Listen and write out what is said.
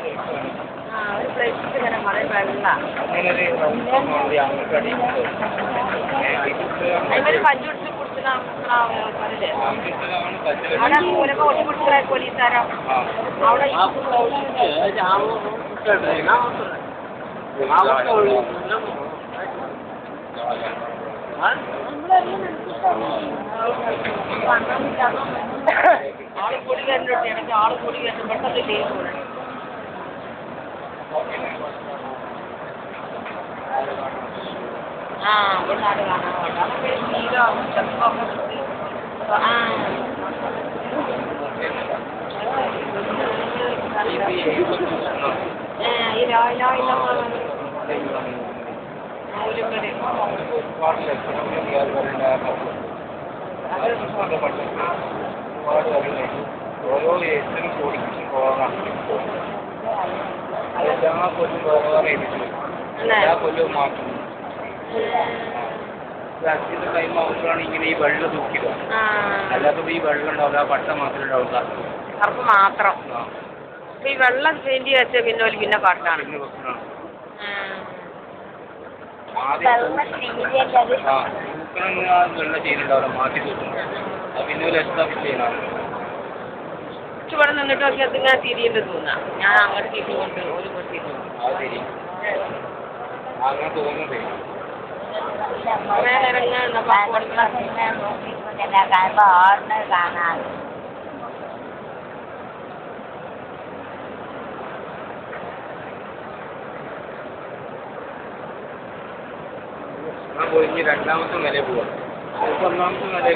ഒരു പ്ലേറ്റ് ഇങ്ങനെ മഴ വെള്ള അതിന് പഞ്ചു പിടിച്ച് കുടിച്ചാൽ അവിടെ മൂലൊക്കെ ഒട്ടി പിടിച്ച പോലീസുകാരോ അവിടെ ആള് കൂടി കണ്ടിട്ട് എനിക്ക് ആള് കൂടി കണ്ട് പെട്ടെന്ന് ലീവ് കൂടെ ഒരു നാട് കാണാൻ ഓരോ ഏസിനും കൂടിക്കും പോകാം എല്ലാ കൊല്ലും വേറെ എല്ലാ കൊല്ലവും മാറ്റും അച്ഛൻ്റെ ടൈം ആകുമ്പോഴാണ് ഇങ്ങനെ ഈ വെള്ളം തൂക്കിയത് അല്ലാത്തത് ഈ വെള്ളം ഉണ്ടാവില്ല ആ പട്ട മാത്രമേ ഉണ്ടാവില്ല കറുപ്പ് മാത്രം ഈ വെള്ളം പെയിന്റ് വെച്ച പിന്നെ ഒരു പിന്നെ പാട്ടാണ് വെള്ളം ചെയ്യുന്നുണ്ടാവില്ല മാറ്റി തൂക്കുന്നു അത് പിന്നെ ഒരു എക്സ്ട്രാ ഫിറ്റ് ചെയ്യുന്നതാണ് ഇവിടെ നിന്നിട്ട് നോക്കി അത് ഞാൻ തിരിയേണ്ടത് തോന്നാം ഞാൻ അങ്ങോട്ട് തിരിഞ്ഞുകൊണ്ട് ഒരു തിരിഞ്ഞു അത് ശരി അങ്ങനെ തോന്നുന്നതേ പോയി രണ്ടാമത്തെ നില പോവാം ഒന്നാമത്തെ നില